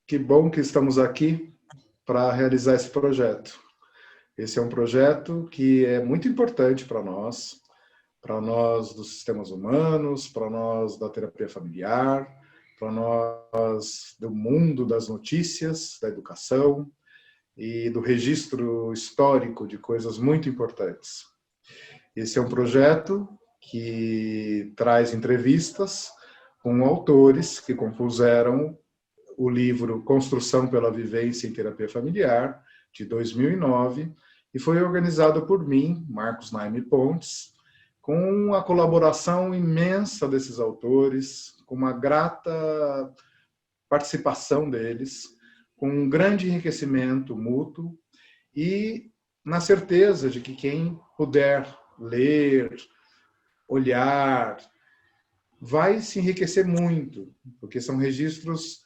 Que bom que estamos aqui para realizar esse projeto. Esse é um projeto que é muito importante para nós dos sistemas humanos, para nós da terapia familiar, para nós do mundo das notícias, da educação e do registro histórico de coisas muito importantes. Esse é um projeto que traz entrevistas com autores que compuseram o livro Construção pela Vivência em Terapia Familiar, de 2009, e foi organizado por mim, Marcos Naime Pontes, com a colaboração imensa desses autores, com uma grata participação deles, com um grande enriquecimento mútuo e na certeza de que quem puder ler, olhar, vai se enriquecer muito, porque são registros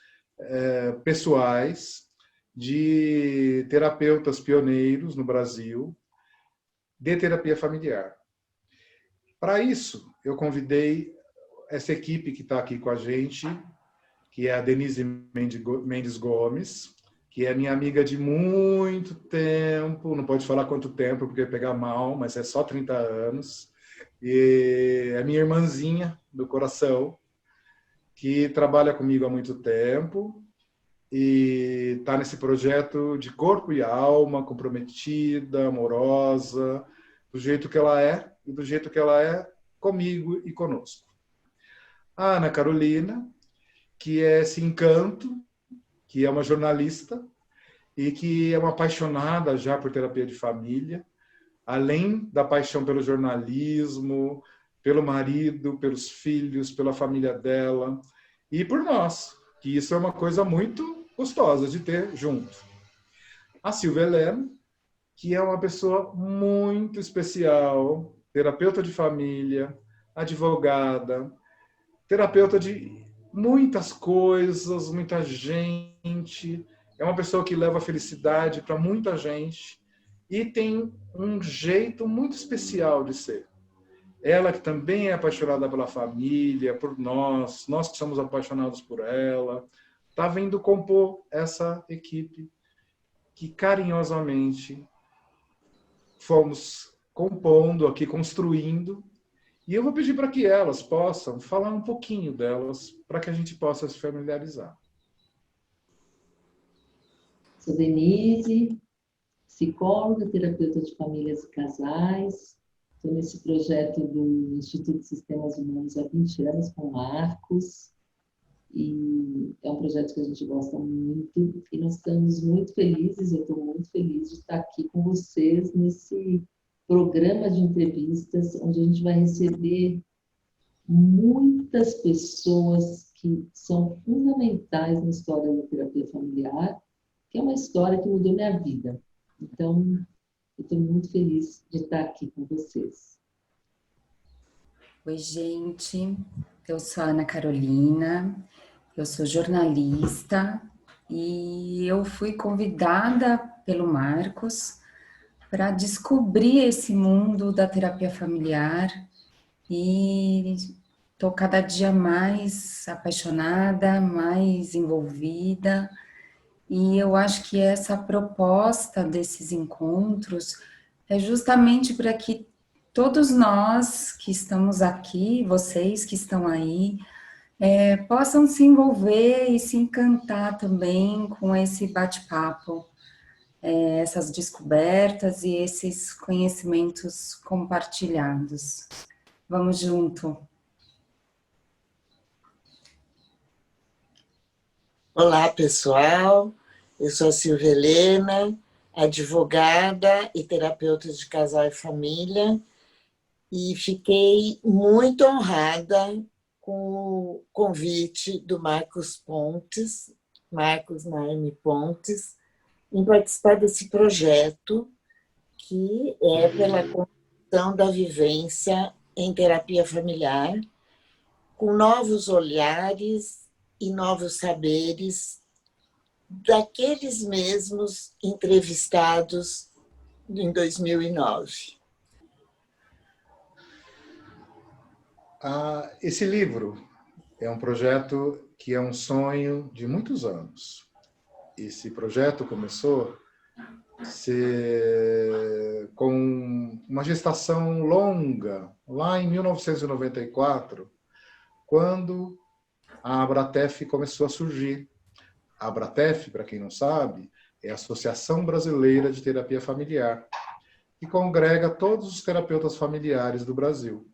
pessoais de terapeutas pioneiros no Brasil de terapia familiar. Para isso, eu convidei essa equipe que está aqui com a gente, que é a Denise Mendes Gomes, que é minha amiga de muito tempo, não pode falar quanto tempo, porque pegar mal, mas é só 30 anos, e é minha irmãzinha do coração, que trabalha comigo há muito tempo e está nesse projeto de corpo e alma, comprometida, amorosa, do jeito que ela é e do jeito que ela é comigo e conosco. A Ana Carolina, que é esse encanto, que é uma jornalista e que é uma apaixonada já por terapia de família, além da paixão pelo jornalismo, pelo marido, pelos filhos, pela família dela e por nós, que isso é uma coisa muito gostosa de ter junto. A Silvia Helena, que é uma pessoa muito especial, terapeuta de família, advogada, terapeuta de muitas coisas, muita gente, é uma pessoa que leva felicidade para muita gente e tem um jeito muito especial de ser. Ela que também é apaixonada pela família, por nós que somos apaixonados por ela, está vindo compor essa equipe que carinhosamente fomos compondo aqui, construindo, e eu vou pedir para que elas possam falar um pouquinho delas, para que a gente possa se familiarizar. Sou Denise, psicóloga, terapeuta de famílias e casais. Estou nesse projeto do Instituto de Sistemas Humanos há 20 anos com o Marcos. E é um projeto que a gente gosta muito. E nós estamos muito felizes, eu estou muito feliz de estar aqui com vocês nesse programa de entrevistas, onde a gente vai receber muitas pessoas que são fundamentais na história da terapia familiar, que é uma história que mudou minha vida. Então, eu estou muito feliz de estar aqui com vocês. Oi, gente. Eu sou a Ana Carolina, eu sou jornalista e eu fui convidada pelo Marcos para descobrir esse mundo da terapia familiar e estou cada dia mais apaixonada, mais envolvida. E eu acho que essa proposta desses encontros é justamente para que todos nós que estamos aqui, vocês que estão aí, possam se envolver e se encantar também com esse bate-papo, essas descobertas e esses conhecimentos compartilhados. Vamos junto! Olá, pessoal. Eu sou a Silvia Helena, advogada e terapeuta de casal e família, e fiquei muito honrada com o convite do Marcos Naime Pontes, em participar desse projeto, que é pela construção da vivência em terapia familiar, com novos olhares e novos saberes daqueles mesmos entrevistados em 2009. Esse livro é um projeto que é um sonho de muitos anos. esse projeto começou com uma gestação longa, lá em 1994, quando a Abratef começou a surgir. A Abratef, para quem não sabe, é a Associação Brasileira de Terapia Familiar, que congrega todos os terapeutas familiares do Brasil.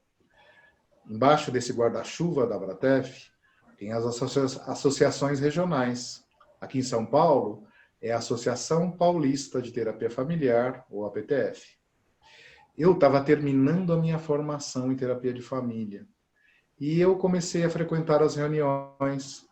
Embaixo desse guarda-chuva da Abratef, tem as associações regionais. Aqui em São Paulo, é a Associação Paulista de Terapia Familiar, ou APTF. Eu estava terminando a minha formação em terapia de família. E eu comecei a frequentar as reuniões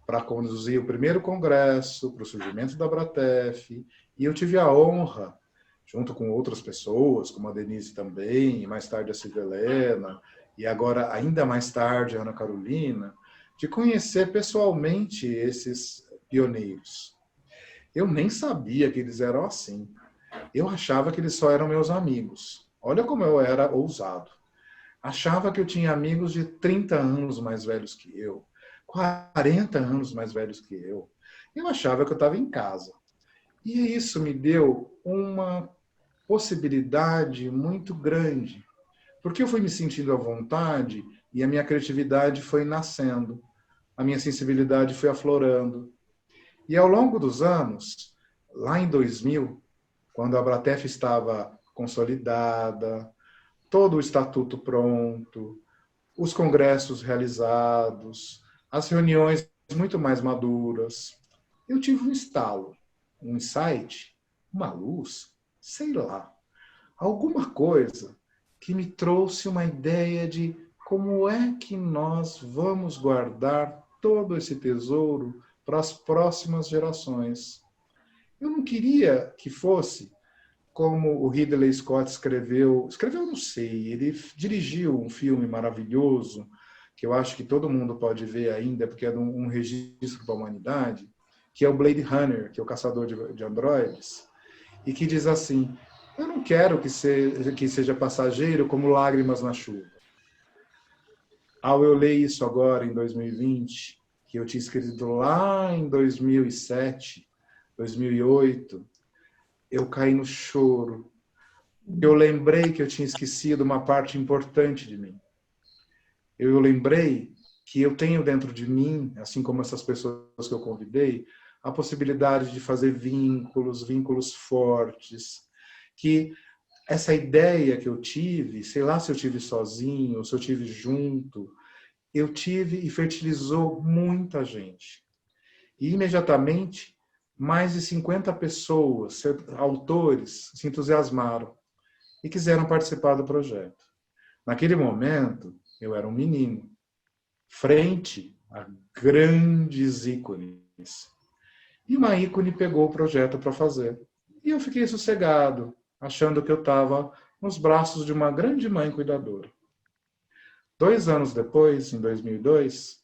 para conduzir o primeiro congresso, para o surgimento da Abratef. E eu tive a honra, junto com outras pessoas, como a Denise também, e mais tarde a Silvia Helena, e agora, ainda mais tarde, a Ana Carolina, de conhecer pessoalmente esses pioneiros. Eu nem sabia que eles eram assim. Eu achava que eles só eram meus amigos. Olha como eu era ousado. Achava que eu tinha amigos de 30 anos mais velhos que eu, 40 anos mais velhos que eu. Eu achava que eu estava em casa. E isso me deu uma possibilidade muito grande, porque eu fui me sentindo à vontade e a minha criatividade foi nascendo, a minha sensibilidade foi aflorando. E ao longo dos anos, lá em 2000, quando a Abratef estava consolidada, todo o estatuto pronto, os congressos realizados, as reuniões muito mais maduras, eu tive um estalo, um insight, uma luz, sei lá, alguma coisa que me trouxe uma ideia de como é que nós vamos guardar todo esse tesouro para as próximas gerações. Eu não queria que fosse como o Ridley Scott escreveu não sei, ele dirigiu um filme maravilhoso, que eu acho que todo mundo pode ver ainda, porque é um registro da humanidade, que é o Blade Runner, que é o caçador de androides, e que diz assim: eu não quero que seja passageiro como lágrimas na chuva. Ao eu ler isso agora, em 2020, que eu tinha escrito lá em 2007, 2008, eu caí no choro. Eu lembrei que eu tinha esquecido uma parte importante de mim. Eu lembrei que eu tenho dentro de mim, assim como essas pessoas que eu convidei, a possibilidade de fazer vínculos fortes, que essa ideia que eu tive, sei lá se eu tive sozinho, se eu tive junto, eu tive e fertilizou muita gente. E imediatamente, mais de 50 pessoas, autores, se entusiasmaram e quiseram participar do projeto. Naquele momento, eu era um menino, frente a grandes ícones. E uma ícone pegou o projeto para fazer. E eu fiquei sossegado, achando que eu estava nos braços de uma grande mãe cuidadora. 2 anos depois, em 2002,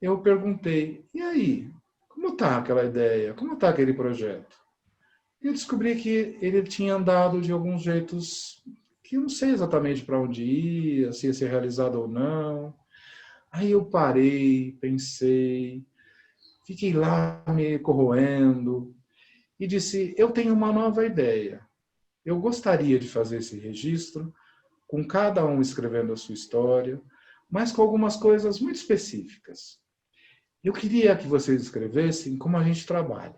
eu perguntei: e aí, como está aquela ideia? Como está aquele projeto? E eu descobri que ele tinha andado de alguns jeitos que eu não sei exatamente para onde ia, se ia ser realizado ou não. Aí eu parei, pensei, fiquei lá me corroendo e disse: eu tenho uma nova ideia. Eu gostaria de fazer esse registro, com cada um escrevendo a sua história, mas com algumas coisas muito específicas. Eu queria que vocês escrevessem como a gente trabalha.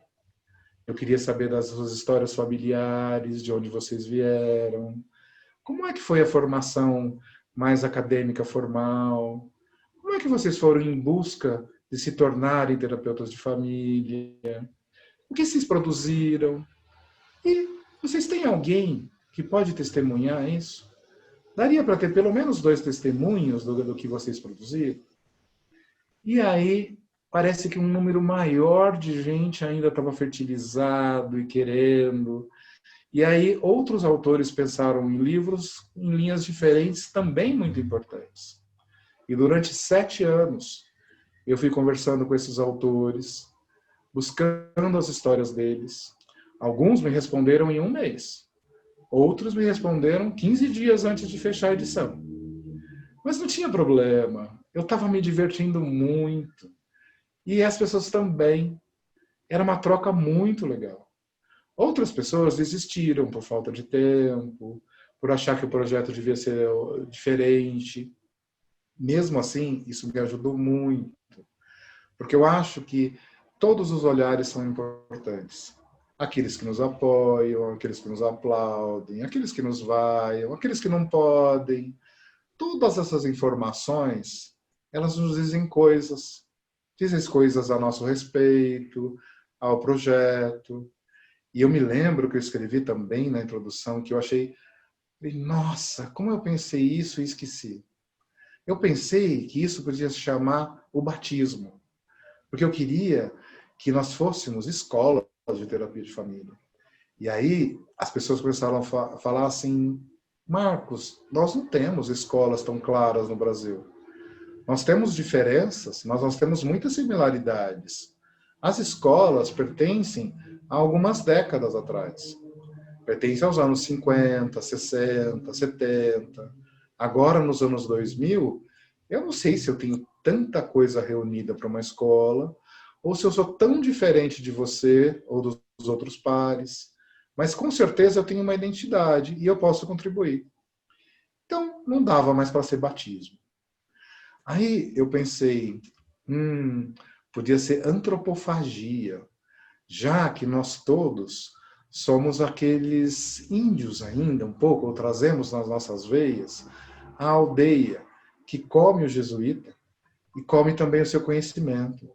Eu queria saber das suas histórias familiares, de onde vocês vieram, como é que foi a formação mais acadêmica formal, como é que vocês foram em busca de se tornarem terapeutas de família, o que vocês produziram. E vocês têm alguém que pode testemunhar isso? Daria para ter pelo menos 2 testemunhos do que vocês produziram? E aí, parece que um número maior de gente ainda estava fertilizado e querendo. E aí, outros autores pensaram em livros em linhas diferentes, também muito importantes. E durante 7 anos, eu fui conversando com esses autores, buscando as histórias deles. Alguns me responderam em 1 mês. Outros me responderam 15 dias antes de fechar a edição. Mas não tinha problema. Eu estava me divertindo muito. E as pessoas também. Era uma troca muito legal. Outras pessoas desistiram por falta de tempo, por achar que o projeto devia ser diferente. Mesmo assim, isso me ajudou muito, porque eu acho que todos os olhares são importantes. Aqueles que nos apoiam, aqueles que nos aplaudem, aqueles que nos vaiam, aqueles que não podem. Todas essas informações, elas nos dizem coisas a nosso respeito, ao projeto. E eu me lembro que eu escrevi também na introdução que eu achei, nossa, como eu pensei isso e esqueci. Eu pensei que isso podia se chamar o batismo, porque eu queria que nós fôssemos escolas de terapia de família. E aí as pessoas começaram a falar assim, Marcos, nós não temos escolas tão claras no Brasil. Nós temos diferenças, mas nós temos muitas similaridades. As escolas pertencem a algumas décadas atrás. Pertencem aos anos 50, 60, 70. Agora, nos anos 2000, eu não sei se eu tenho tanta coisa reunida para uma escola, ou se eu sou tão diferente de você ou dos outros pares, mas com certeza eu tenho uma identidade e eu posso contribuir. Então, não dava mais para ser batismo. Aí eu pensei, podia ser antropofagia, já que nós todos somos aqueles índios ainda, um pouco, ou trazemos nas nossas veias, a aldeia que come o jesuíta e come também o seu conhecimento.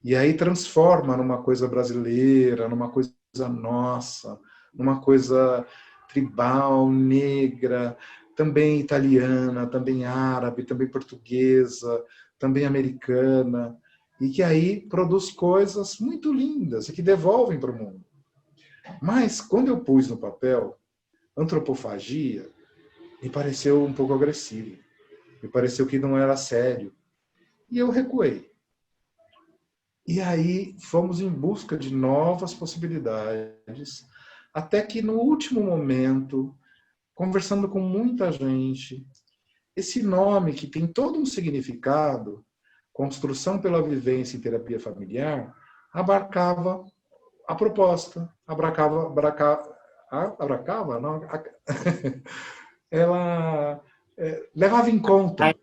E aí transforma numa coisa brasileira, numa coisa nossa, numa coisa tribal, negra, também italiana, também árabe, também portuguesa, também americana, e que aí produz coisas muito lindas e que devolvem para o mundo. Mas, quando eu pus no papel antropofagia, me pareceu um pouco agressivo, me pareceu que não era sério, e eu recuei. E aí fomos em busca de novas possibilidades, até que no último momento, conversando com muita gente, esse nome que tem todo um significado, construção pela vivência em terapia familiar, abarcava a proposta, não, ela levava em conta,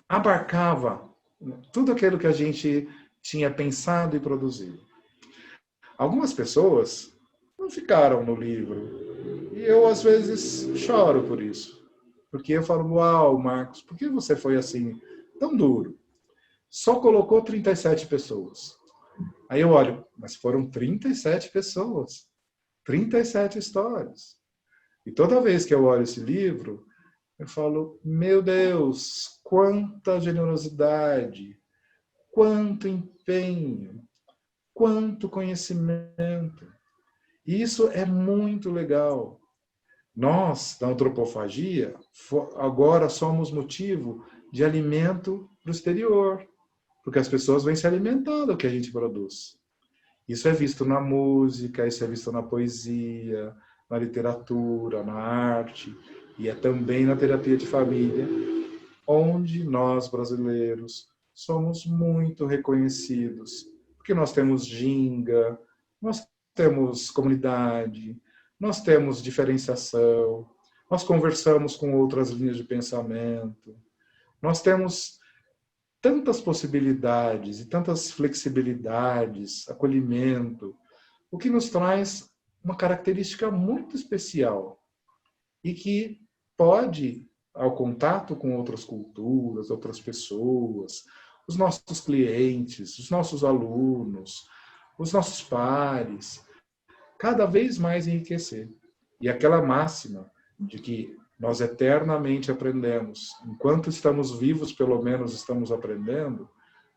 abarcava tudo aquilo que a gente tinha pensado e produzido. Algumas pessoas não ficaram no livro, e eu às vezes choro por isso, porque eu falo, uau, Marcos, por que você foi assim, tão duro? Só colocou 37 pessoas. Aí eu olho, mas foram 37 pessoas, 37 histórias. E toda vez que eu olho esse livro, eu falo, meu Deus, quanta generosidade, quanto empenho, quanto conhecimento. E isso é muito legal. Nós, da antropofagia, agora somos motivo de alimento para o exterior, porque as pessoas vêm se alimentar do que a gente produz. Isso é visto na música, isso é visto na poesia, na literatura, na arte, e é também na terapia de família, onde nós, brasileiros, somos muito reconhecidos, porque nós temos ginga, nós temos comunidade, nós temos diferenciação, nós conversamos com outras linhas de pensamento, nós temos tantas possibilidades e tantas flexibilidades, acolhimento, o que nos traz uma característica muito especial e que pode, ao contato com outras culturas, outras pessoas, os nossos clientes, os nossos alunos, os nossos pares, cada vez mais enriquecer. E aquela máxima de que nós eternamente aprendemos, enquanto estamos vivos, pelo menos estamos aprendendo,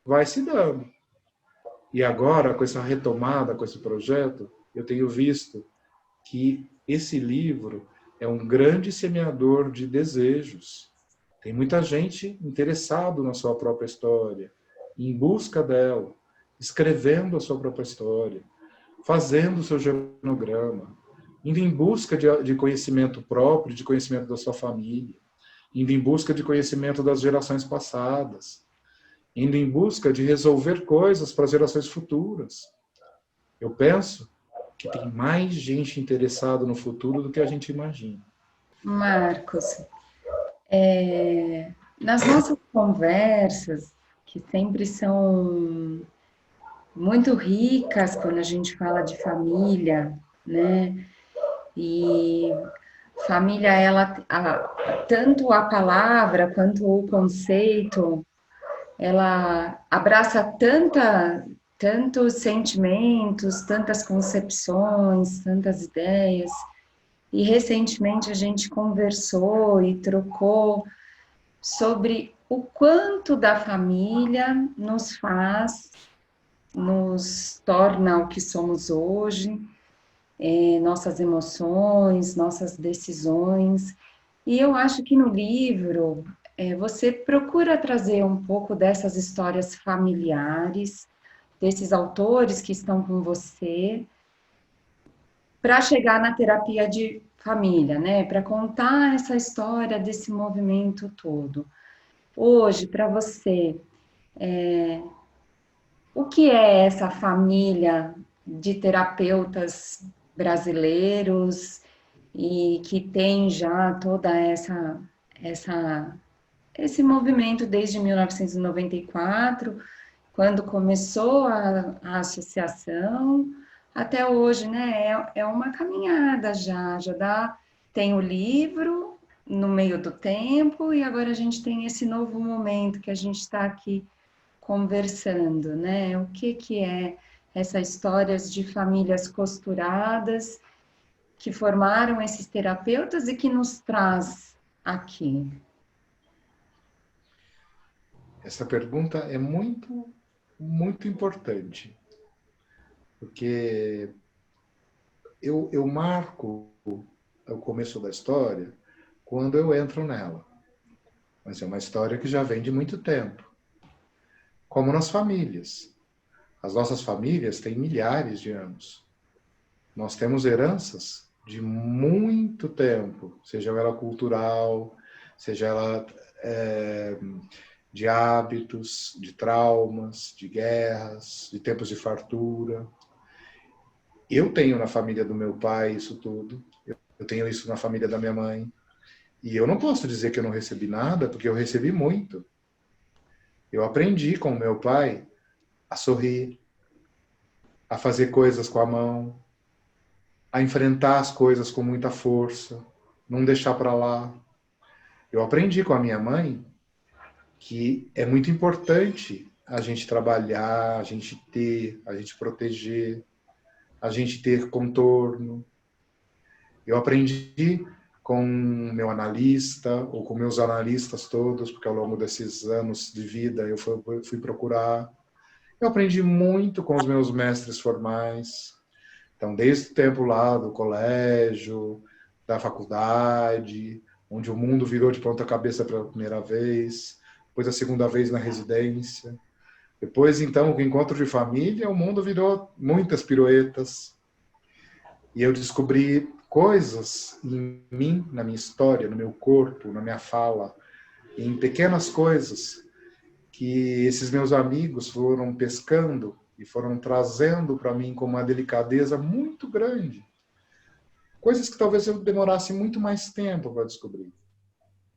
vai se dando. E agora, com essa retomada, com esse projeto, eu tenho visto que esse livro é um grande semeador de desejos. Tem muita gente interessada na sua própria história, em busca dela, escrevendo a sua própria história, fazendo o seu genograma, indo em busca de conhecimento próprio, de conhecimento da sua família, indo em busca de conhecimento das gerações passadas. indo em busca de resolver coisas para as gerações futuras. Eu penso que tem mais gente interessada no futuro do que a gente imagina. Marcos, nas nossas conversas, que sempre são muito ricas quando a gente fala de família, né? E família, tanto a palavra quanto o conceito, ela abraça tantos sentimentos, tantas concepções, tantas ideias. E recentemente a gente conversou e trocou sobre o quanto da família nos torna o que somos hoje, nossas emoções, nossas decisões. E eu acho que no livro você procura trazer um pouco dessas histórias familiares, desses autores que estão com você, para chegar na terapia de família, né? Para contar essa história desse movimento todo. Hoje, para você, o que é essa família de terapeutas brasileiros e que tem já toda esse movimento desde 1994, quando começou a associação, até hoje, né? É uma caminhada tem o livro no meio do tempo e agora a gente tem esse novo momento que a gente está aqui conversando, né? O que é essas histórias de famílias costuradas que formaram esses terapeutas e que nos traz aqui? Essa pergunta é muito, muito importante, porque eu marco o começo da história quando eu entro nela. Mas é uma história que já vem de muito tempo. Como nas famílias. As nossas famílias têm milhares de anos. Nós temos heranças de muito tempo, seja ela cultural, seja ela de hábitos, de traumas, de guerras, de tempos de fartura. Eu tenho na família do meu pai isso tudo, eu tenho isso na família da minha mãe, e eu não posso dizer que eu não recebi nada, porque eu recebi muito. Eu aprendi com o meu pai a sorrir, a fazer coisas com a mão, a enfrentar as coisas com muita força, não deixar para lá. Eu aprendi com a minha mãe que é muito importante a gente trabalhar, a gente proteger, a gente ter contorno. Eu aprendi com meu analista, ou com meus analistas todos, porque ao longo desses anos de vida eu fui procurar. Eu aprendi muito com os meus mestres formais. Então, desde o tempo lá do colégio, da faculdade, onde o mundo virou de ponta cabeça pela primeira vez, depois a segunda vez na residência. Depois, então, o encontro de família, o mundo virou muitas piruetas. E eu descobri coisas em mim, na minha história, no meu corpo, na minha fala, em pequenas coisas que esses meus amigos foram pescando e foram trazendo para mim com uma delicadeza muito grande. Coisas que talvez eu demorasse muito mais tempo para descobrir.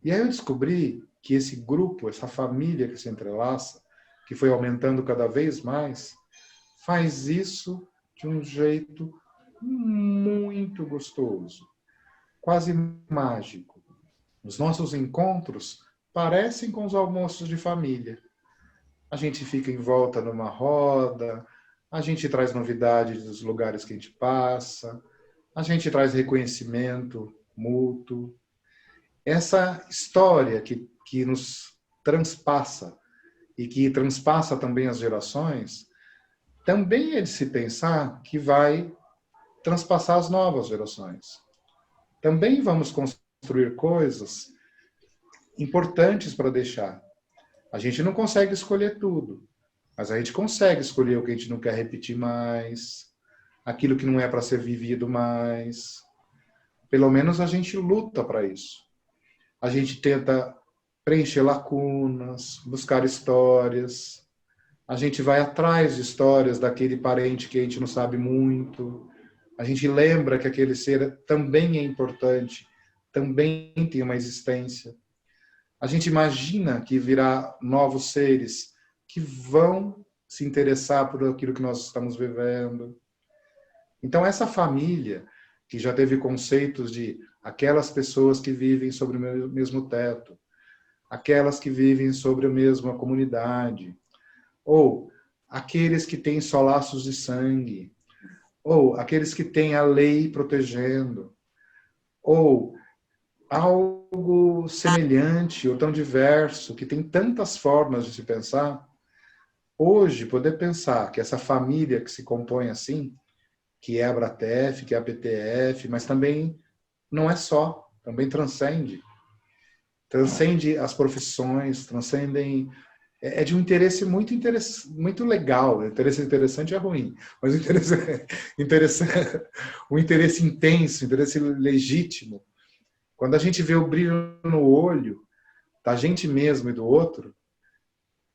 E aí eu descobri que esse grupo, essa família que se entrelaça, que foi aumentando cada vez mais, faz isso de um jeito muito gostoso, quase mágico. Os nossos encontros parecem com os almoços de família. A gente fica em volta numa roda, a gente traz novidades dos lugares que a gente passa, a gente traz reconhecimento mútuo. Essa história que nos transpassa e que transpassa também as gerações, também é de se pensar que vai transpassar as novas gerações. Também vamos construir coisas importantes para deixar. A gente não consegue escolher tudo, mas a gente consegue escolher o que a gente não quer repetir mais, aquilo que não é para ser vivido mais. Pelo menos a gente luta para isso. A gente tenta preencher lacunas, buscar histórias. A gente vai atrás de histórias daquele parente que a gente não sabe muito. A gente lembra que aquele ser também é importante, também tem uma existência. A gente imagina que virá novos seres que vão se interessar por aquilo que nós estamos vivendo. Então, essa família, que já teve conceitos de aquelas pessoas que vivem sobre o mesmo teto, aquelas que vivem sobre a mesma comunidade, ou aqueles que têm só laços de sangue, ou aqueles que têm a lei protegendo, ou algo semelhante ou tão diverso, que tem tantas formas de se pensar. Hoje, poder pensar que essa família que se compõe assim, que é a Abratef, que é a PTF, mas também não é só, também transcende. Transcende as profissões, transcendem... É de um interesse muito legal. O interesse interessante é ruim, mas o interesse intenso, o interesse legítimo. Quando a gente vê o brilho no olho da gente mesmo e do outro,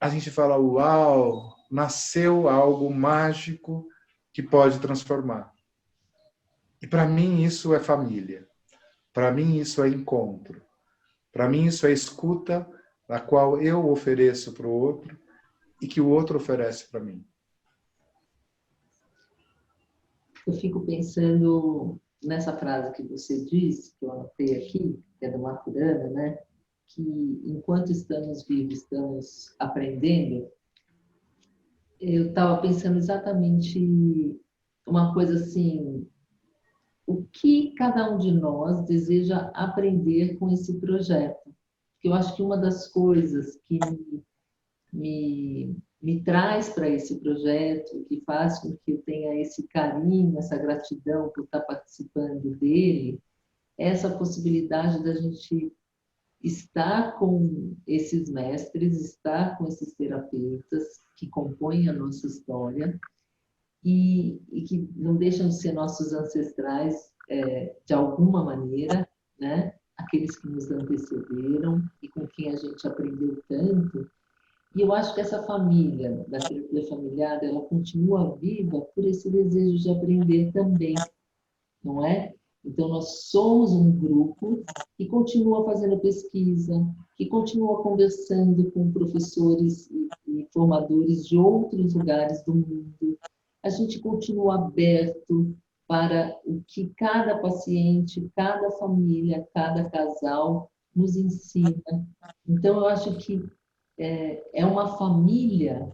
a gente fala, uau, nasceu algo mágico que pode transformar. E para mim isso é família. Para mim isso é encontro. Para mim isso é escuta, a qual eu ofereço para o outro e que o outro oferece para mim. Eu fico pensando nessa frase que você disse, que eu anotei aqui, que é do Maturana, né? Que enquanto estamos vivos, estamos aprendendo. Eu estava pensando exatamente uma coisa assim, o que cada um de nós deseja aprender com esse projeto? Porque eu acho que uma das coisas que me traz para esse projeto, que faz com que eu tenha esse carinho, essa gratidão por estar participando dele, é essa possibilidade da gente estar com esses mestres, estar com esses terapeutas que compõem a nossa história e que não deixam de ser nossos ancestrais de alguma maneira, né? Aqueles que nos antecederam e com quem a gente aprendeu tanto. E eu acho que essa família, da terapia familiar, ela continua viva por esse desejo de aprender também, não é? Então, nós somos um grupo que continua fazendo pesquisa, que continua conversando com professores e formadores de outros lugares do mundo. A gente continua aberto para o que cada paciente, cada família, cada casal nos ensina. Então, eu acho que é uma família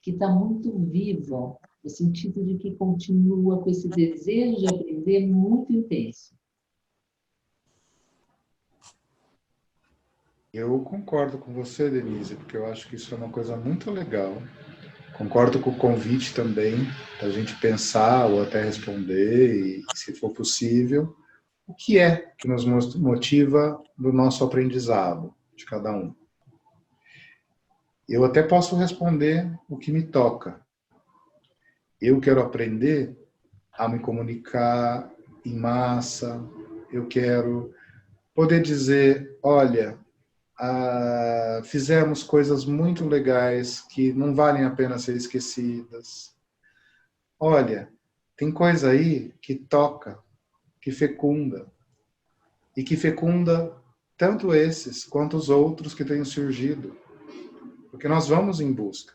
que está muito viva, no sentido de que continua com esse desejo de aprender muito intenso. Eu concordo com você, Denise, porque eu acho que isso é uma coisa muito legal. Concordo com o convite também, da gente pensar ou até responder, e se for possível, o que é que nos motiva no nosso aprendizado de cada um. Eu até posso responder o que me toca. Eu quero aprender a me comunicar em massa, eu quero poder dizer, olha, fizemos coisas muito legais que não valem a pena ser esquecidas. Olha, tem coisa aí que toca, que fecunda, e que fecunda tanto esses quanto os outros que têm surgido, porque nós vamos em busca.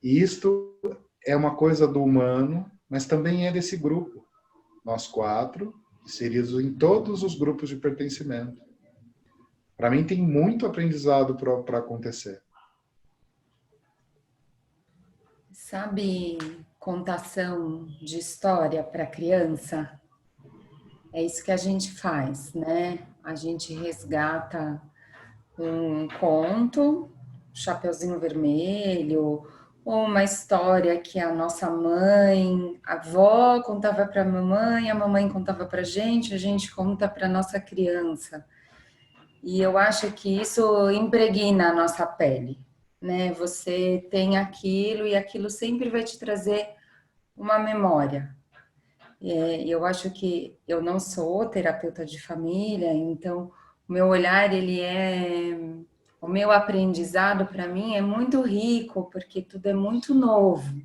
E isto é uma coisa do humano, mas também é desse grupo. Nós 4, inseridos em todos os grupos de pertencimento. Para mim tem muito aprendizado para acontecer. Sabe, contação de história para criança? É isso que a gente faz, né? A gente resgata um conto, Chapeuzinho Vermelho, ou uma história que a nossa mãe, a avó contava para a mamãe contava para a gente conta para a nossa criança. E eu acho que isso impregna a nossa pele, né? Você tem aquilo e aquilo sempre vai te trazer uma memória. Eu acho que eu não sou terapeuta de família, então o meu olhar, o meu aprendizado para mim é muito rico, porque tudo é muito novo.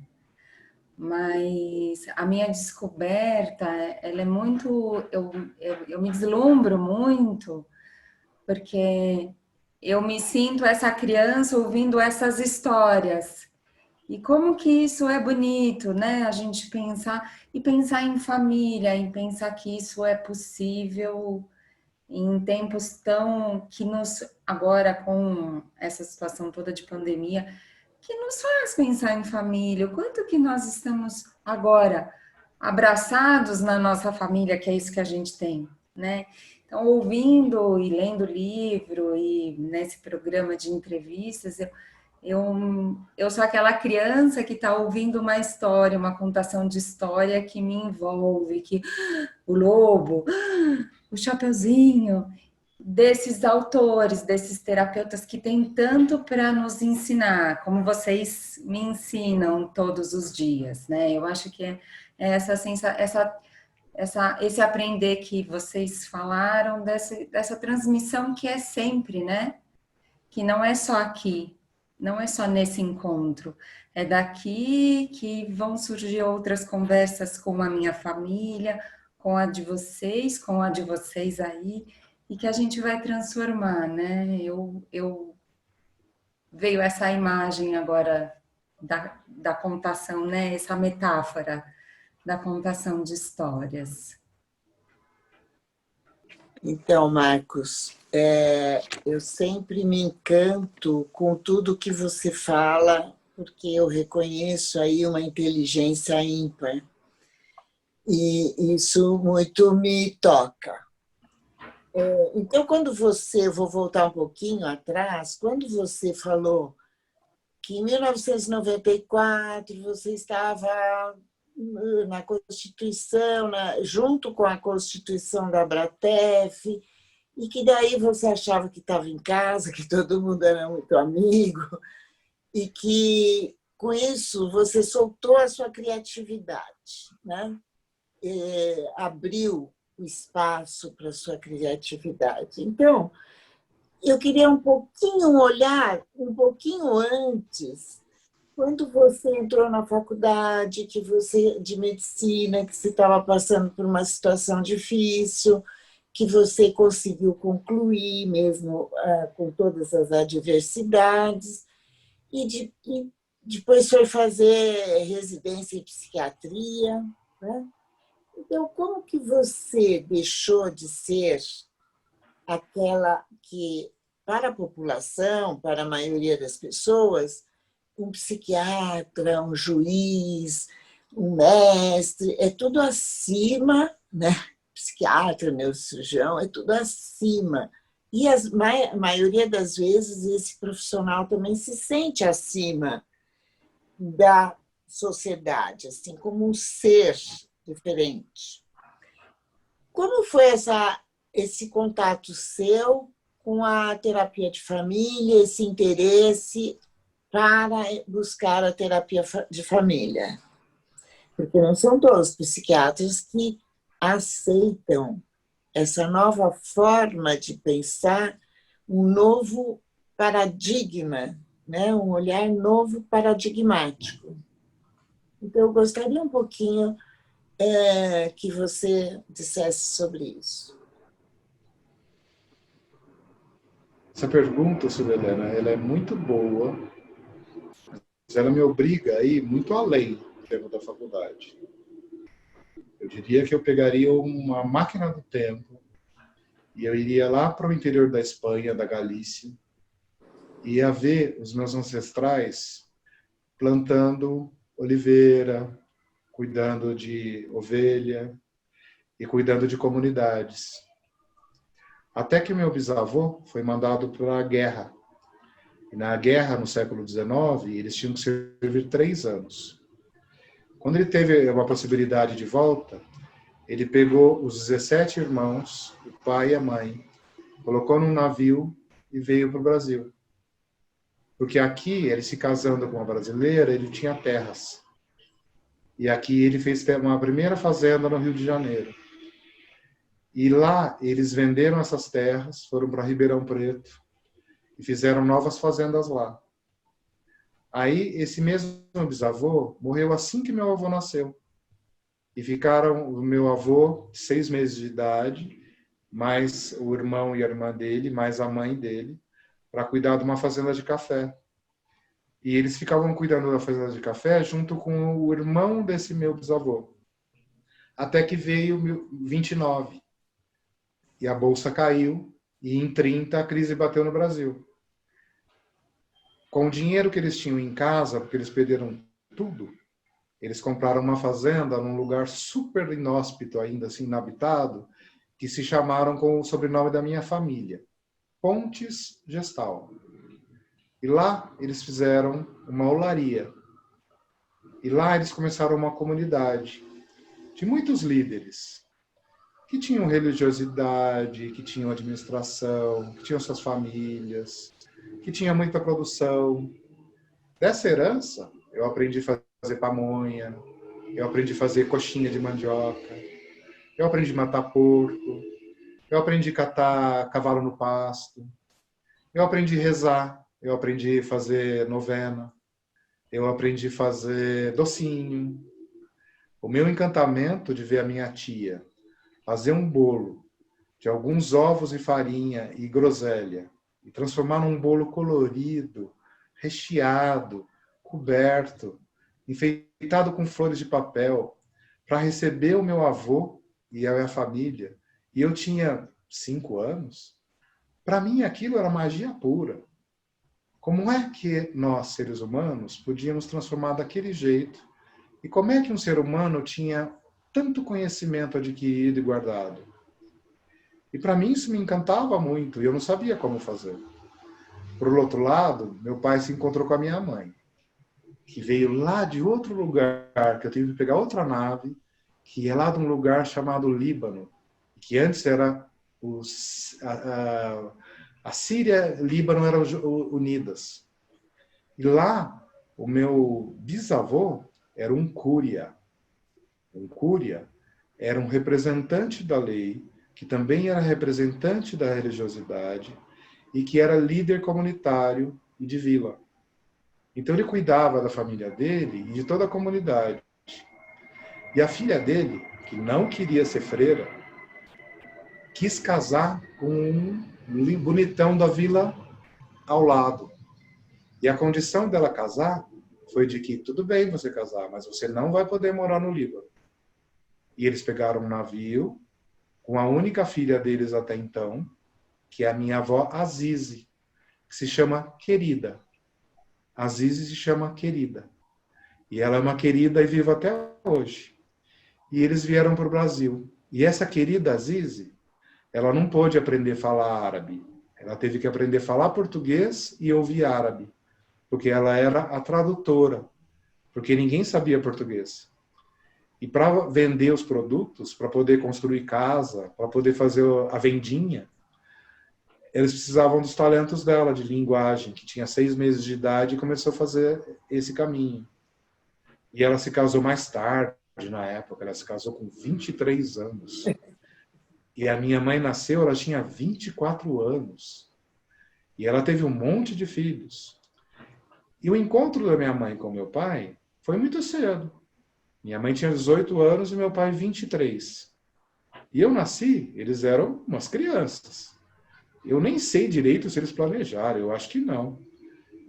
Mas a minha descoberta, ela é muito, eu me deslumbro muito, porque eu me sinto essa criança ouvindo essas histórias. E como que isso é bonito, né? A gente pensar em família, e pensar que isso é possível em tempos tão que nos agora com essa situação toda de pandemia, que nos faz pensar em família, o quanto que nós estamos agora abraçados na nossa família, que é isso que a gente tem, né? Então, ouvindo e lendo livro e nesse programa de entrevistas, eu sou aquela criança que está ouvindo uma história, uma contação de história que me envolve, que o lobo, o Chapeuzinho, desses autores, desses terapeutas que têm tanto para nos ensinar, como vocês me ensinam todos os dias, né? Eu acho que é esse aprender que vocês falaram, dessa transmissão que é sempre, né? Que não é só aqui, não é só nesse encontro, é daqui que vão surgir outras conversas com a minha família, com a de vocês aí, e que a gente vai transformar, né? Veio essa imagem agora da contação, né? Essa metáfora da contação de histórias. Então, Marcos, eu sempre me encanto com tudo que você fala, porque eu reconheço aí uma inteligência ímpar. E isso muito me toca. Então, eu vou voltar um pouquinho atrás, quando você falou que em 1994 você estava na Constituição, junto com a Constituição da Abratef, e que daí você achava que estava em casa, que todo mundo era muito amigo, e que, com isso, você soltou a sua criatividade, né? Abriu o espaço para a sua criatividade. Então, eu queria olhar um pouquinho antes, quando você entrou na faculdade, de medicina, que você estava passando por uma situação difícil, que você conseguiu concluir mesmo com todas as adversidades, e depois foi fazer residência em psiquiatria, né? Então, como que você deixou de ser aquela que, para a população, para a maioria das pessoas, um psiquiatra, um juiz, um mestre, é tudo acima, né? Psiquiatra, neurocirurgião, é tudo acima. E a maioria das vezes esse profissional também se sente acima da sociedade, assim como um ser diferente. Como foi esse contato seu com a terapia de família, esse interesse para buscar a terapia de família? Porque não são todos os psiquiatras que aceitam essa nova forma de pensar, um novo paradigma, né? Um olhar novo paradigmático. Então, eu gostaria um pouquinho que você dissesse sobre isso. Essa pergunta, Silvia Helena, ela é muito boa, mas ela me obriga a ir muito além do tempo da faculdade. Eu diria que eu pegaria uma máquina do tempo e eu iria lá para o interior da Espanha, da Galícia, e ia ver os meus ancestrais plantando oliveira, cuidando de ovelha e cuidando de comunidades. Até que meu bisavô foi mandado para a guerra. E na guerra, no século XIX, eles tinham que servir 3 anos. Quando ele teve uma possibilidade de volta, ele pegou os 17 irmãos, o pai e a mãe, colocou num navio e veio para o Brasil. Porque aqui, ele se casando com uma brasileira, ele tinha terras. E aqui ele fez uma primeira fazenda no Rio de Janeiro. E lá eles venderam essas terras, foram para Ribeirão Preto e fizeram novas fazendas lá. Aí esse mesmo bisavô morreu assim que meu avô nasceu. E ficaram o meu avô, 6 meses de idade, mais o irmão e a irmã dele, mais a mãe dele, para cuidar de uma fazenda de café. E eles ficavam cuidando da fazenda de café junto com o irmão desse meu bisavô. Até que veio 29. E a bolsa caiu, e em 30 a crise bateu no Brasil. Com o dinheiro que eles tinham em casa, porque eles perderam tudo, eles compraram uma fazenda num lugar super inóspito, ainda assim inabitado, que se chamaram com o sobrenome da minha família, Pontes Gestal. E lá eles fizeram uma olaria. E lá eles começaram uma comunidade de muitos líderes que tinham religiosidade, que tinham administração, que tinham suas famílias, que tinha muita produção. Dessa herança, eu aprendi a fazer pamonha, eu aprendi a fazer coxinha de mandioca, eu aprendi a matar porco, eu aprendi a catar cavalo no pasto, eu aprendi a rezar, eu aprendi a fazer novena, eu aprendi a fazer docinho. O meu encantamento de ver a minha tia fazer um bolo de alguns ovos e farinha e groselha e transformar num bolo colorido, recheado, coberto, enfeitado com flores de papel, para receber o meu avô e a minha família. E eu tinha 5 anos. Para mim, aquilo era magia pura. Como é que nós, seres humanos, podíamos transformar daquele jeito? E como é que um ser humano tinha tanto conhecimento adquirido e guardado? E para mim isso me encantava muito, e eu não sabia como fazer. Por outro lado, meu pai se encontrou com a minha mãe, que veio lá de outro lugar, que eu tive que pegar outra nave, que é lá de um lugar chamado Líbano, que antes era a Síria e o Líbano eram unidas. E lá, o meu bisavô era um cúria. Um cúria era um representante da lei, que também era representante da religiosidade e que era líder comunitário e de vila. Então ele cuidava da família dele e de toda a comunidade. E a filha dele, que não queria ser freira, quis casar com um bonitão da vila ao lado. E a condição dela casar foi de que tudo bem você casar, mas você não vai poder morar no Líbano. E eles pegaram um navio com a única filha deles até então, que é a minha avó Azize, que se chama Querida. Azize se chama Querida. E ela é uma querida e vive até hoje. E eles vieram para o Brasil. E essa querida Azize, ela não pôde aprender a falar árabe. Ela teve que aprender a falar português e ouvir árabe, porque ela era a tradutora, porque ninguém sabia português. E para vender os produtos, para poder construir casa, para poder fazer a vendinha, eles precisavam dos talentos dela, de linguagem, que tinha 6 meses de idade e começou a fazer esse caminho. E ela se casou mais tarde, na época, ela se casou com 23 anos. E a minha mãe nasceu, ela tinha 24 anos. E ela teve um monte de filhos. E o encontro da minha mãe com meu pai foi muito cedo. Minha mãe tinha 18 anos e meu pai 23. E eu nasci, eles eram umas crianças. Eu nem sei direito se eles planejaram, eu acho que não.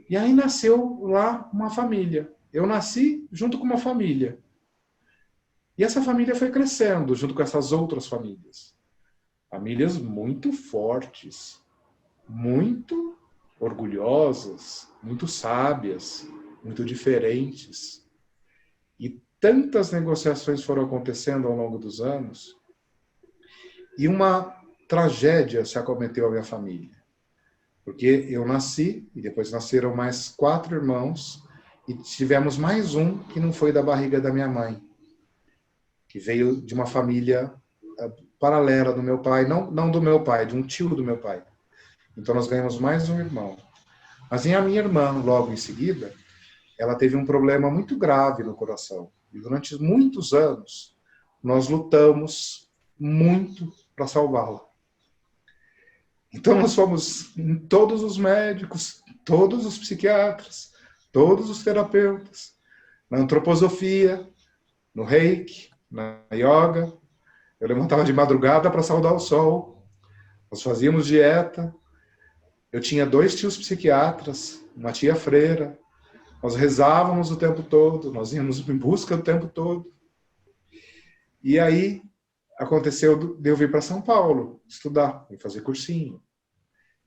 E aí nasceu lá uma família. Eu nasci junto com uma família. E essa família foi crescendo junto com essas outras famílias. Famílias muito fortes, muito orgulhosas, muito sábias, muito diferentes. E tantas negociações foram acontecendo ao longo dos anos. E uma tragédia se acometeu à minha família. Porque eu nasci, e depois nasceram mais 4 irmãos, e tivemos mais um que não foi da barriga da minha mãe, que veio de uma família paralela do meu pai, não do meu pai, de um tio do meu pai. Então nós ganhamos mais um irmão. Mas a minha irmã, logo em seguida, ela teve um problema muito grave no coração. E durante muitos anos, nós lutamos muito para salvá-la. Então nós fomos em todos os médicos, todos os psiquiatras, todos os terapeutas, na antroposofia, no reiki, na yoga. Eu levantava de madrugada para saudar o sol. Nós fazíamos dieta. Eu tinha 2 tios psiquiatras, uma tia freira. Nós rezávamos o tempo todo, nós íamos em busca o tempo todo. E aí aconteceu de eu vir para São Paulo estudar e fazer cursinho.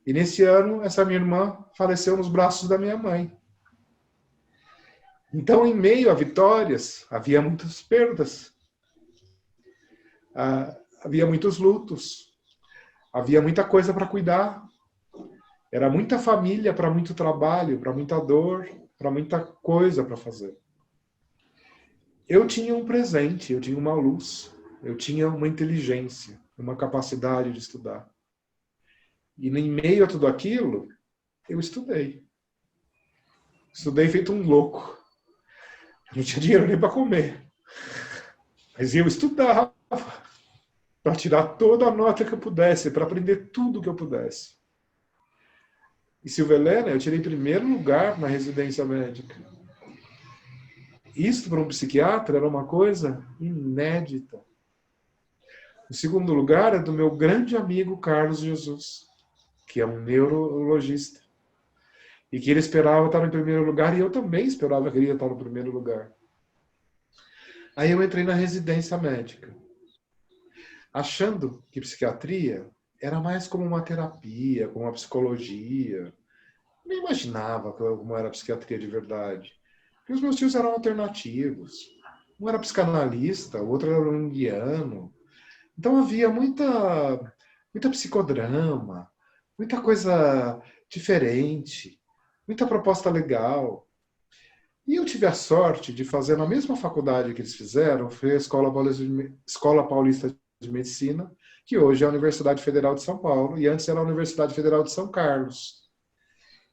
E nesse ano, essa minha irmã faleceu nos braços da minha mãe. Então, em meio a vitórias, havia muitas perdas. Havia muitos lutos. Havia muita coisa para cuidar. Era muita família para muito trabalho, para muita dor, para muita coisa para fazer. Eu tinha um presente, eu tinha uma luz, eu tinha uma inteligência, uma capacidade de estudar. E em meio a tudo aquilo, eu estudei. Estudei feito um louco. Eu não tinha dinheiro nem para comer. Mas eu estudava para tirar toda a nota que eu pudesse, para aprender tudo que eu pudesse. E Silvia Helena, eu tirei primeiro lugar na residência médica. Isso para um psiquiatra era uma coisa inédita. O segundo lugar é do meu grande amigo Carlos Jesus, que é um neurologista. E que ele esperava estar no primeiro lugar, e eu também esperava que ele ia estar no primeiro lugar. Aí eu entrei na residência médica, achando que psiquiatria era mais como uma terapia, como uma psicologia. Eu nem imaginava como era a psiquiatria de verdade. Porque os meus tios eram alternativos. Um era psicanalista, o outro era junguiano. Então havia muita psicodrama, muita coisa diferente, muita proposta legal. E eu tive a sorte de fazer na mesma faculdade que eles fizeram, foi a Escola Paulista de Medicina, que hoje é a Universidade Federal de São Paulo, e antes era a Universidade Federal de São Carlos.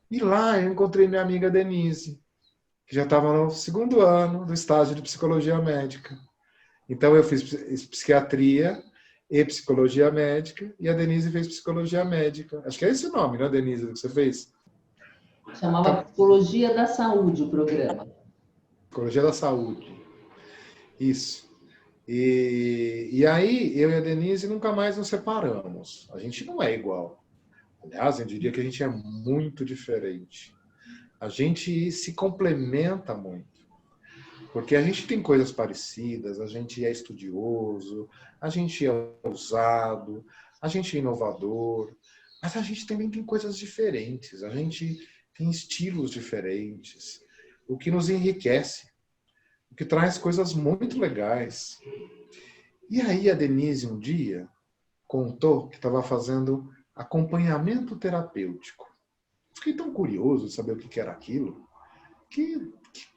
E lá eu encontrei minha amiga Denise, que já estava no 2º ano do estágio de psicologia médica. Então eu fiz psiquiatria e psicologia médica, e a Denise fez psicologia médica. Acho que é esse o nome, né, Denise, que você fez? Chamava Psicologia da Saúde o programa. Psicologia da Saúde. Isso. E aí, eu e a Denise nunca mais nos separamos. A gente não é igual. Aliás, eu diria que a gente é muito diferente. A gente se complementa muito. Porque a gente tem coisas parecidas, a gente é estudioso, a gente é ousado, a gente é inovador, mas a gente também tem coisas diferentes, a gente tem estilos diferentes, o que nos enriquece, o que traz coisas muito legais. E aí a Denise um dia contou que estava fazendo acompanhamento terapêutico. Fiquei tão curioso de saber o que era aquilo. Que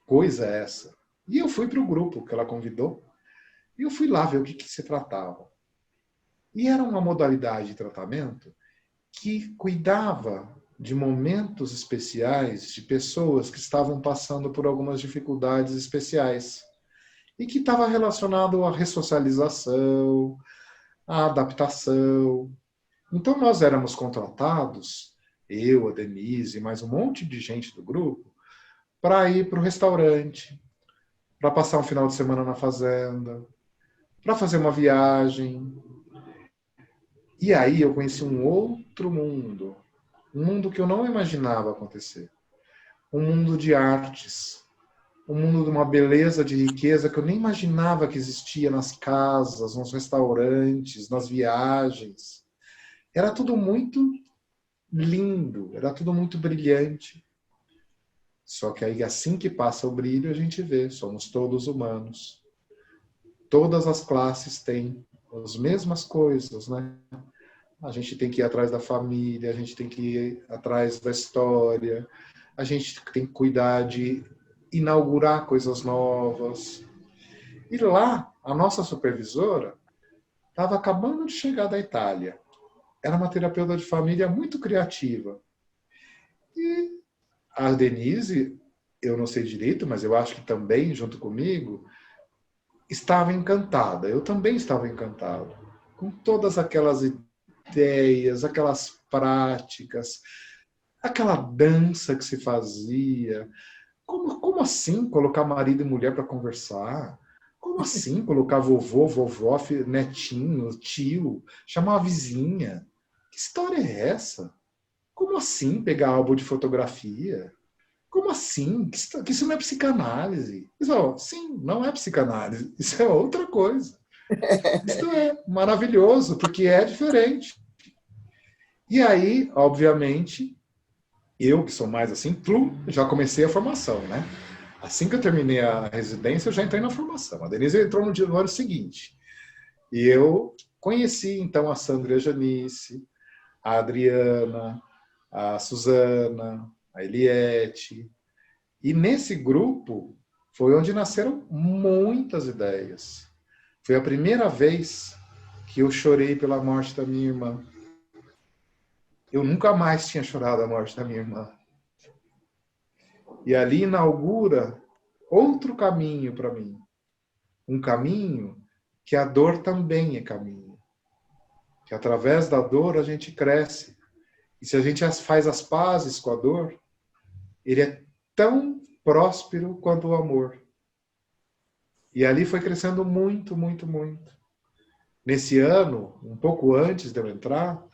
coisa é essa? E eu fui para o grupo que ela convidou, e eu fui lá ver o que se tratava. E era uma modalidade de tratamento que cuidava de momentos especiais de pessoas que estavam passando por algumas dificuldades especiais e que estava relacionado à ressocialização, à adaptação. Então nós éramos contratados, eu, a Denise, mais um monte de gente do grupo, para ir para o restaurante, para passar um final de semana na fazenda, para fazer uma viagem. E aí eu conheci um outro mundo, um mundo que eu não imaginava acontecer. Um mundo de artes, um mundo de uma beleza, de riqueza que eu nem imaginava que existia nas casas, nos restaurantes, nas viagens. Era tudo muito lindo, era tudo muito brilhante. Só que aí, assim que passa o brilho, a gente vê, somos todos humanos. Todas as classes têm as mesmas coisas, né? A gente tem que ir atrás da família, a gente tem que ir atrás da história, a gente tem que cuidar de inaugurar coisas novas. E lá, a nossa supervisora estava acabando de chegar da Itália. Era uma terapeuta de família muito criativa. E a Denise, eu não sei direito, mas eu acho que também, junto comigo, estava encantada. Eu também estava encantado. com todas aquelas ideias, aquelas práticas, aquela dança que se fazia. Como assim colocar marido e mulher para conversar? Como assim colocar vovô, vovó, netinho, tio, chamar a vizinha? Que história é essa? Como assim pegar álbum de fotografia? Como assim? Que isso não é psicanálise. Isso, sim, não é psicanálise. Isso é outra coisa. Isso é maravilhoso, porque é diferente. E aí, obviamente, eu que sou mais assim, já comecei a formação, né? Assim que eu terminei a residência, eu já entrei na formação. A Denise entrou no ano seguinte. E eu conheci, então, a Sandra e a Janice, a Adriana, a Suzana, a Eliette. E nesse grupo foi onde nasceram muitas ideias. Foi a primeira vez que eu chorei pela morte da minha irmã. Eu nunca mais tinha chorado a morte da minha irmã. E ali inaugura outro caminho para mim. Um caminho que a dor também é caminho. Que através da dor a gente cresce. E se a gente faz as pazes com a dor, ele é tão próspero quanto o amor. E ali foi crescendo muito, muito, muito. Nesse ano, um pouco antes de eu entrar,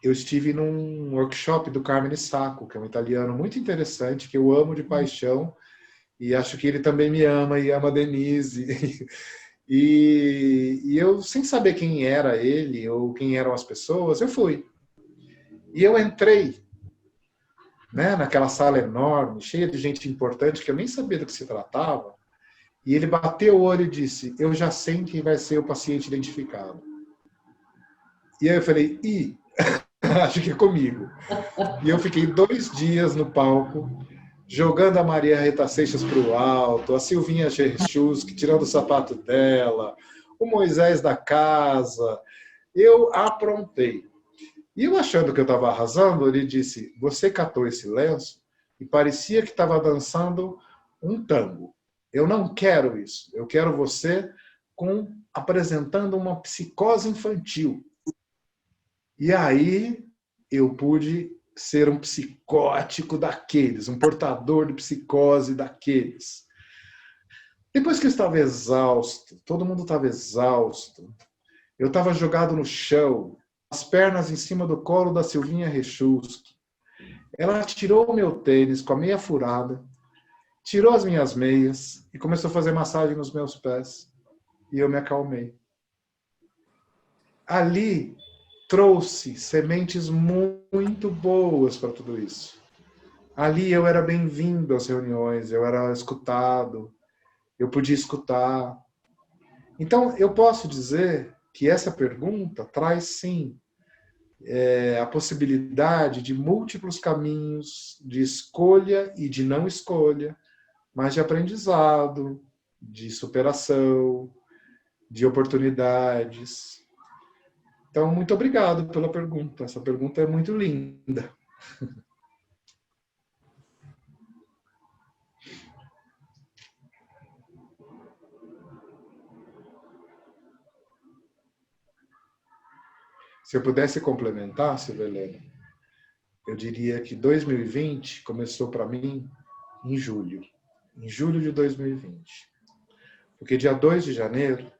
eu estive num workshop do Carmine Sacco, que é um italiano muito interessante, que eu amo de paixão, e acho que ele também me ama e ama a Denise. E eu, sem saber quem era ele ou quem eram as pessoas, eu fui. E eu entrei, né, naquela sala enorme, cheia de gente importante, que eu nem sabia do que se tratava, e ele bateu o olho e disse, eu já sei quem vai ser o paciente identificado. E aí eu falei, acho que é comigo. E eu fiquei 2 dias no palco, jogando a Maria Rita Seixas para o alto, a Silvinha Cherchusky tirando o sapato dela, o Moisés da casa. Eu aprontei. E eu achando que eu estava arrasando, ele disse, você catou esse lenço e parecia que estava dançando um tango. Eu não quero isso. Eu quero você apresentando uma psicose infantil. E aí eu pude ser um psicótico daqueles, um portador de psicose daqueles. Depois que eu estava exausto, todo mundo estava exausto, eu estava jogado no chão, as pernas em cima do colo da Silvinha Rechusky. Ela tirou o meu tênis com a meia furada, tirou as minhas meias e começou a fazer massagem nos meus pés. E eu me acalmei. Ali trouxe sementes muito boas para tudo isso. Ali eu era bem-vindo às reuniões, eu era escutado, eu podia escutar. Então, eu posso dizer que essa pergunta traz, sim, a possibilidade de múltiplos caminhos de escolha e de não escolha, mas de aprendizado, de superação, de oportunidades. Então, muito obrigado pela pergunta. Essa pergunta é muito linda. Se eu pudesse complementar, Silvia Helena, eu diria que 2020 começou para mim em julho de 2020. Porque dia 2 de janeiro,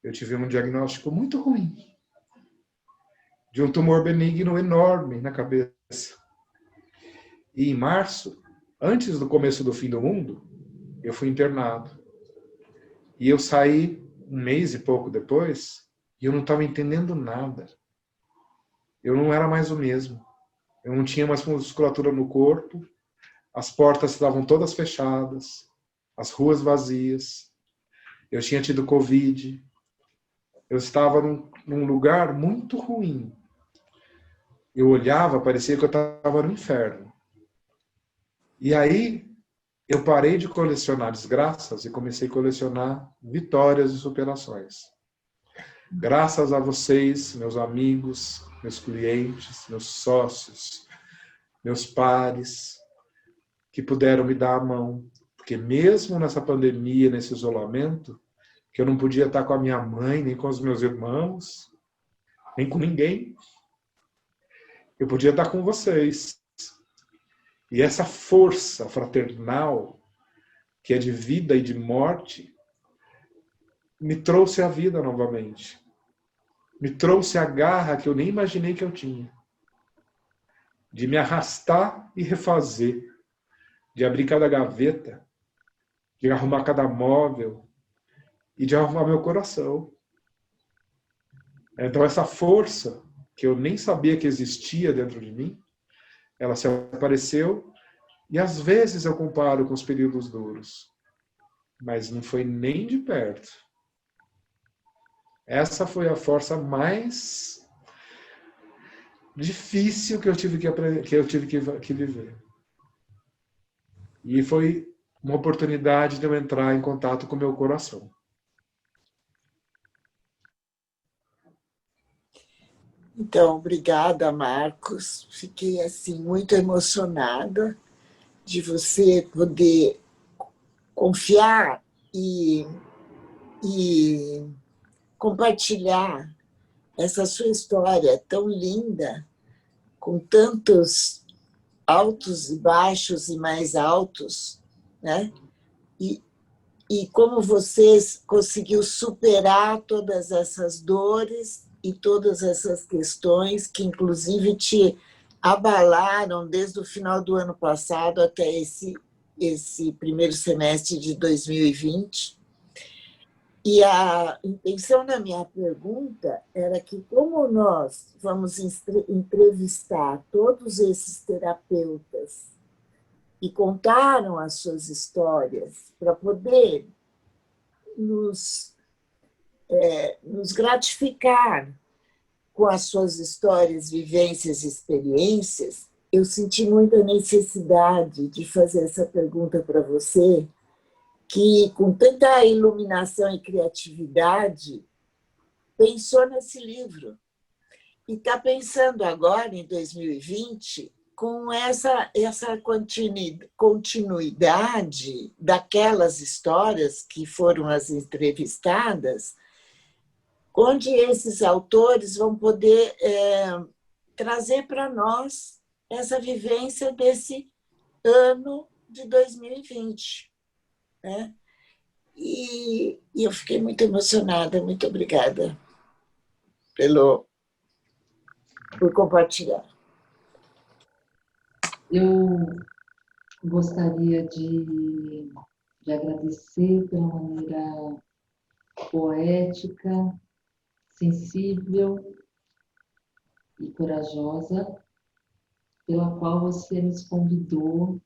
eu tive um diagnóstico muito ruim, de um tumor benigno enorme na cabeça. E em março, antes do começo do fim do mundo, eu fui internado. E eu saí 1 mês e pouco depois, e eu não estava entendendo nada. Eu não era mais o mesmo. Eu não tinha mais musculatura no corpo, as portas estavam todas fechadas, as ruas vazias. Eu tinha tido Covid. Eu estava num lugar muito ruim. Eu olhava, parecia que eu estava no inferno. E aí, eu parei de colecionar desgraças e comecei a colecionar vitórias e superações. Graças a vocês, meus amigos, meus clientes, meus sócios, meus pares, que puderam me dar a mão. Porque mesmo nessa pandemia, nesse isolamento, que eu não podia estar com a minha mãe, nem com os meus irmãos, nem com ninguém. Eu podia estar com vocês. E essa força fraternal, que é de vida e de morte, me trouxe a vida novamente. Me trouxe a garra que eu nem imaginei que eu tinha. De me arrastar e refazer. De abrir cada gaveta. De arrumar cada móvel. E de arrumar meu coração. Então essa força, que eu nem sabia que existia dentro de mim, ela se apareceu. E às vezes eu comparo com os períodos duros. Mas não foi nem de perto. Essa foi a força mais difícil que eu tive que viver. E foi uma oportunidade de eu entrar em contato com o meu coração. Então, obrigada, Marcos. Fiquei assim muito emocionada de você poder confiar e compartilhar essa sua história tão linda, com tantos altos e baixos e mais altos, né? E como você conseguiu superar todas essas dores e todas essas questões que, inclusive, te abalaram desde o final do ano passado até esse primeiro semestre de 2020. E a intenção da minha pergunta era que, como nós vamos entrevistar todos esses terapeutas que contaram as suas histórias para poder nos gratificar com as suas histórias, vivências e experiências, eu senti muita necessidade de fazer essa pergunta para você, que, com tanta iluminação e criatividade, pensou nesse livro. E está pensando agora, em 2020, com essa continuidade daquelas histórias que foram as entrevistadas, onde esses autores vão poder trazer para nós essa vivência desse ano de 2020. Né? E eu fiquei muito emocionada. Muito obrigada por compartilhar. Eu gostaria de agradecer pela maneira poética, sensível e corajosa pela qual você nos convidou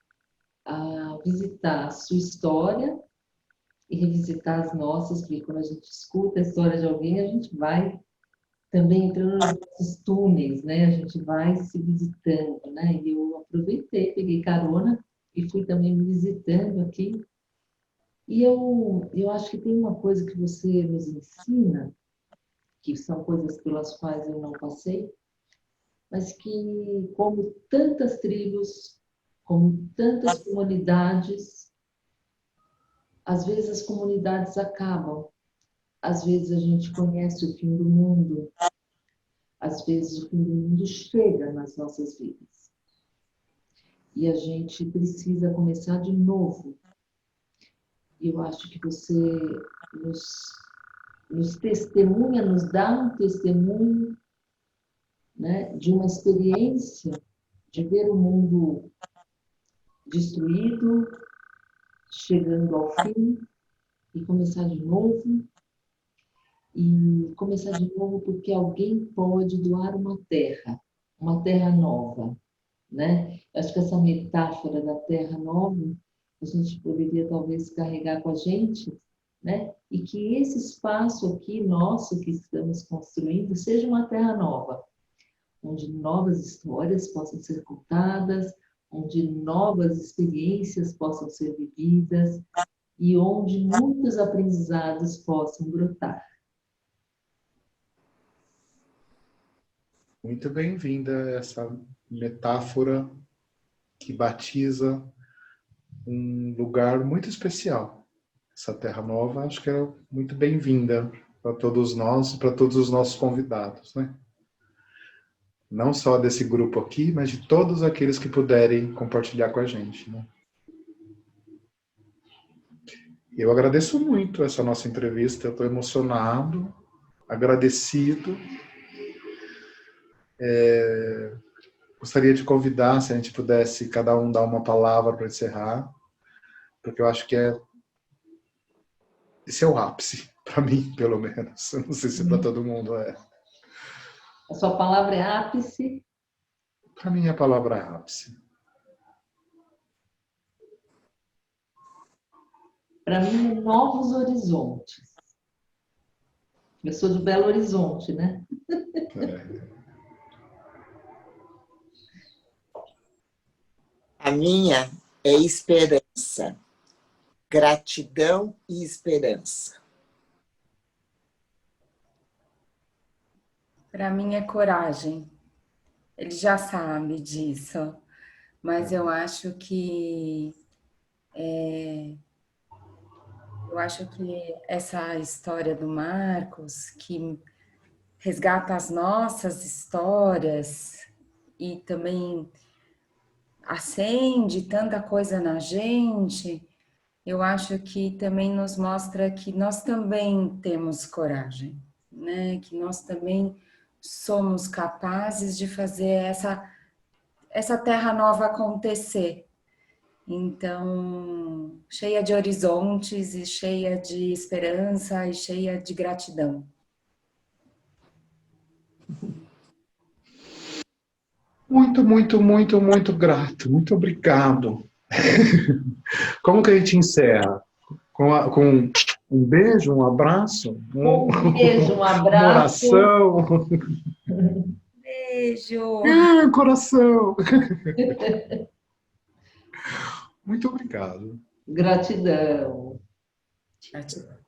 a visitar a sua história e revisitar as nossas, porque quando a gente escuta a história de alguém, a gente vai também entrando nos nossos túneis, né? A gente vai se visitando, né? E eu aproveitei, peguei carona e fui também me visitando aqui. E eu acho que tem uma coisa que você nos ensina, que são coisas pelas quais eu não passei, mas que, como tantas tribos, como tantas comunidades, às vezes as comunidades acabam, às vezes a gente conhece o fim do mundo, às vezes o fim do mundo chega nas nossas vidas. E a gente precisa começar de novo. E eu acho que você nos testemunha, nos dá um testemunho, né, de uma experiência de ver o mundo destruído, chegando ao fim, e começar de novo. E começar de novo porque alguém pode doar uma terra nova, né? Eu acho que essa metáfora da terra nova, a gente poderia talvez carregar com a gente, né? E que esse espaço aqui nosso que estamos construindo seja uma terra nova, onde novas histórias possam ser contadas, onde novas experiências possam ser vividas e onde muitos aprendizados possam brotar. Muito bem-vinda essa metáfora que batiza um lugar muito especial. essa terra nova, acho que é muito bem-vinda para todos nós e para todos os nossos convidados, né? Não só desse grupo aqui, mas de todos aqueles que puderem compartilhar com a gente, né? Eu agradeço muito essa nossa entrevista, eu estou emocionado, agradecido. Gostaria de convidar, se a gente pudesse cada um dar uma palavra para encerrar, porque eu acho que esse é o ápice, para mim, pelo menos. Eu não sei se para todo mundo é. A sua palavra é ápice? Para mim, a palavra é ápice. Para mim, novos horizontes. Eu sou de Belo Horizonte, né? A minha é esperança, gratidão e esperança. Para mim é coragem. Ele já sabe disso, mas eu acho que essa história do Marcos, que resgata as nossas histórias e também acende tanta coisa na gente, eu acho que também nos mostra que nós também temos coragem, né? Que nós também somos capazes de fazer essa terra nova acontecer. Então, cheia de horizontes e cheia de esperança e cheia de gratidão. Muito, muito, muito, muito grato. Muito obrigado. Como que a gente encerra? Com um beijo, um abraço? Um beijo, um abraço. Uma oração? Beijo! Coração! Muito obrigado. Gratidão. Gratidão.